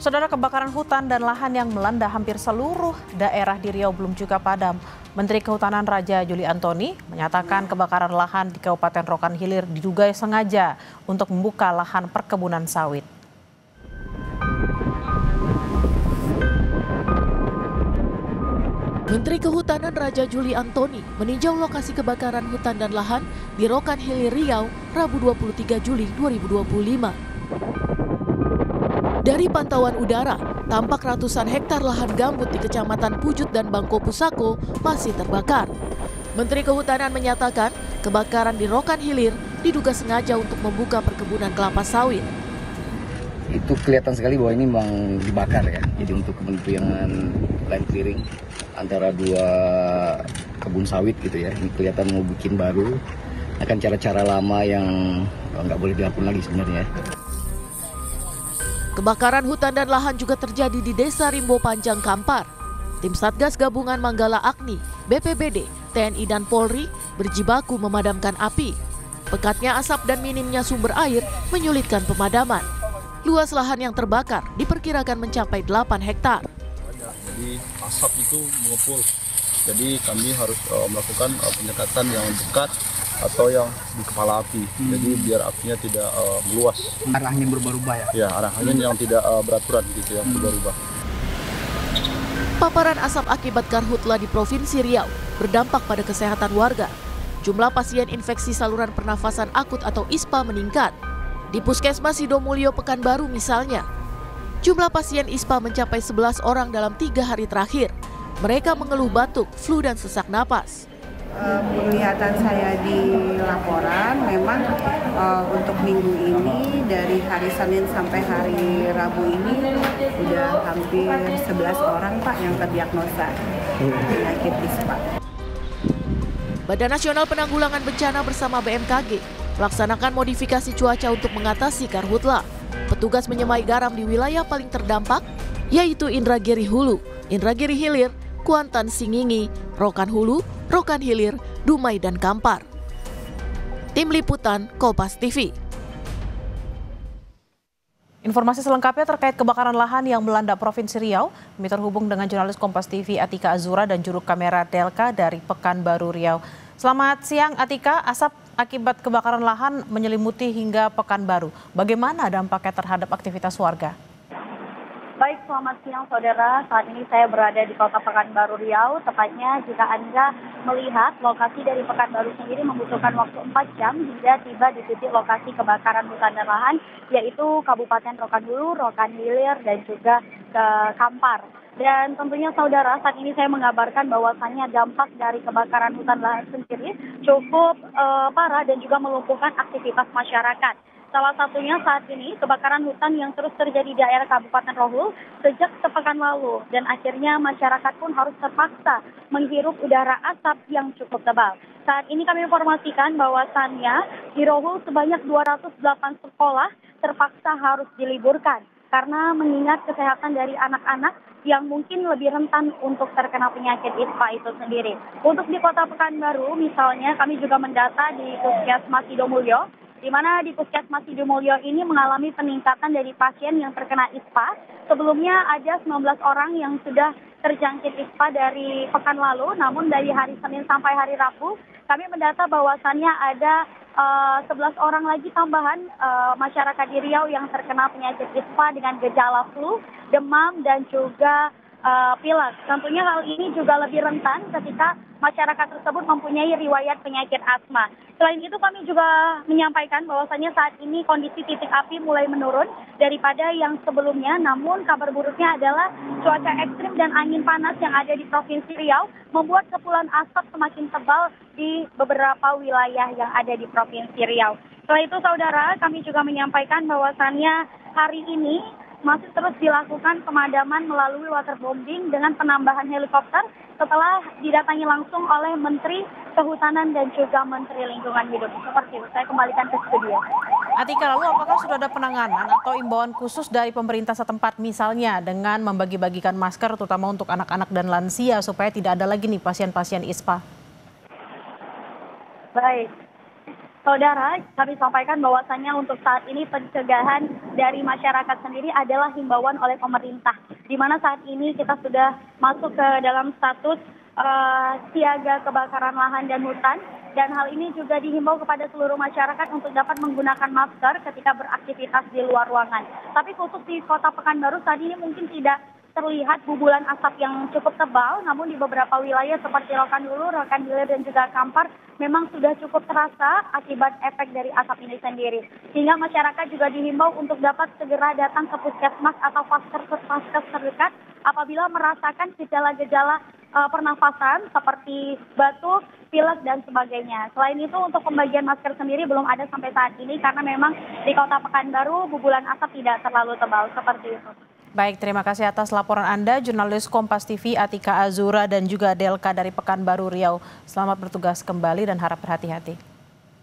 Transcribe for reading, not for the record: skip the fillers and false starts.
Saudara, kebakaran hutan dan lahan yang melanda hampir seluruh daerah di Riau belum juga padam. Menteri Kehutanan Raja Juli Antoni menyatakan kebakaran lahan di Kabupaten Rokan Hilir diduga sengaja untuk membuka lahan perkebunan sawit. Menteri Kehutanan Raja Juli Antoni meninjau lokasi kebakaran hutan dan lahan di Rokan Hilir Riau, Rabu 23 Juli 2025. Dari pantauan udara, tampak ratusan hektar lahan gambut di Kecamatan Pujut dan Bangko Pusako masih terbakar. Menteri Kehutanan menyatakan kebakaran di Rokan Hilir diduga sengaja untuk membuka perkebunan kelapa sawit. Itu kelihatan sekali bahwa ini memang dibakar ya. Jadi untuk kepentingan land clearing antara dua kebun sawit gitu ya. Ini kelihatan mau bikin baru. Akan cara-cara lama yang nggak boleh dilakukan lagi sebenarnya. Kebakaran hutan dan lahan juga terjadi di Desa Rimbo Panjang Kampar. Tim Satgas Gabungan Manggala Agni, BPBD, TNI dan Polri berjibaku memadamkan api. Pekatnya asap dan minimnya sumber air menyulitkan pemadaman. Luas lahan yang terbakar diperkirakan mencapai 8 hektar. Jadi asap itu mengepul. Jadi kami harus melakukan penyekatan yang dekat atau yang di kepala api. Jadi biar apinya tidak meluas. Arah angin berubah-ubah ya? Ya, arah angin yang tidak beraturan gitu ya, berubah-ubah. Paparan asap akibat karhutla di Provinsi Riau berdampak pada kesehatan warga. Jumlah pasien infeksi saluran pernafasan akut atau ISPA meningkat. Di Puskesmas Sidomulyo Pekanbaru misalnya, jumlah pasien ISPA mencapai 11 orang dalam 3 hari terakhir. Mereka mengeluh batuk, flu dan sesak napas. Penglihatan saya di laporan memang untuk minggu ini dari hari Senin sampai hari Rabu ini udah hampir 11 orang Pak yang terdiagnosa penyakit ISPA. Badan Nasional Penanggulangan Bencana bersama BMKG melaksanakan modifikasi cuaca untuk mengatasi karhutla. Petugas menyemai garam di wilayah paling terdampak yaitu Indragiri Hulu, Indragiri Hilir, Kuantan Singingi, Rokan Hulu, Rokan Hilir, Dumai dan Kampar. Tim Liputan Kompas TV. Informasi selengkapnya terkait kebakaran lahan yang melanda Provinsi Riau, kami terhubung dengan jurnalis Kompas TV Atika Azura dan juru kamera Delka dari Pekanbaru Riau. Selamat siang Atika, asap akibat kebakaran lahan menyelimuti hingga Pekanbaru. Bagaimana dampaknya terhadap aktivitas warga? Baik, selamat siang saudara. Saat ini saya berada di Kota Pekanbaru Riau. Tepatnya jika Anda melihat lokasi dari Pekanbaru sendiri membutuhkan waktu 4 jam hingga tiba di titik lokasi kebakaran hutan dan lahan, yaitu Kabupaten Rokan Hulu, Rokan Hilir, dan juga ke Kampar. Dan tentunya saudara, saat ini saya mengabarkan bahwasannya dampak dari kebakaran hutan lahan sendiri cukup parah dan juga melumpuhkan aktivitas masyarakat. Salah satunya saat ini kebakaran hutan yang terus terjadi di daerah Kabupaten Rohul sejak sepekan lalu. Dan akhirnya masyarakat pun harus terpaksa menghirup udara asap yang cukup tebal. Saat ini kami informasikan bahwasannya di Rohul sebanyak 208 sekolah terpaksa harus diliburkan. Karena mengingat kesehatan dari anak-anak yang mungkin lebih rentan untuk terkena penyakit ISPA itu sendiri. Untuk di Kota Pekanbaru misalnya kami juga mendata di Puskesmas Sidomulyo, di mana di Puskesmas Sidomulyo ini mengalami peningkatan dari pasien yang terkena ISPA. Sebelumnya ada 19 orang yang sudah terjangkit ISPA dari pekan lalu, namun dari hari Senin sampai hari Rabu, kami mendata bahwasannya ada 11 orang lagi tambahan masyarakat di Riau yang terkena penyakit ISPA dengan gejala flu, demam, dan juga pilek. Tentunya hal ini juga lebih rentan ketika masyarakat tersebut mempunyai riwayat penyakit asma. Selain itu kami juga menyampaikan bahwasannya saat ini kondisi titik api mulai menurun daripada yang sebelumnya. Namun kabar buruknya adalah cuaca ekstrim dan angin panas yang ada di Provinsi Riau membuat kepulan asap semakin tebal di beberapa wilayah yang ada di Provinsi Riau. Setelah itu saudara, kami juga menyampaikan bahwasannya hari ini masih terus dilakukan pemadaman melalui waterbombing dengan penambahan helikopter setelah didatangi langsung oleh Menteri Kehutanan dan juga Menteri Lingkungan Hidup. Seperti itu, saya kembalikan ke studio. Atika, lalu apakah sudah ada penanganan atau imbauan khusus dari pemerintah setempat misalnya dengan membagi-bagikan masker terutama untuk anak-anak dan lansia supaya tidak ada lagi nih pasien-pasien ISPA? Baik. Saudara, kami sampaikan bahwasannya untuk saat ini pencegahan dari masyarakat sendiri adalah himbauan oleh pemerintah. Di mana saat ini kita sudah masuk ke dalam status siaga kebakaran lahan dan hutan. Dan hal ini juga dihimbau kepada seluruh masyarakat untuk dapat menggunakan masker ketika beraktivitas di luar ruangan. Tapi khusus di Kota Pekanbaru saat ini mungkin tidak terlihat bubulan asap yang cukup tebal, namun di beberapa wilayah seperti Rokan Hulu, Rokan Hilir, dan juga Kampar memang sudah cukup terasa akibat efek dari asap ini sendiri. Sehingga masyarakat juga dihimbau untuk dapat segera datang ke puskesmas atau vaskes terdekat apabila merasakan gejala-gejala pernafasan seperti batuk, pilek, dan sebagainya. Selain itu, untuk pembagian masker sendiri belum ada sampai saat ini karena memang di Kota Pekanbaru bubulan asap tidak terlalu tebal seperti itu. Baik, terima kasih atas laporan Anda, jurnalis Kompas TV Atika Azura dan juga Delka dari Pekanbaru Riau. Selamat bertugas kembali dan harap berhati-hati.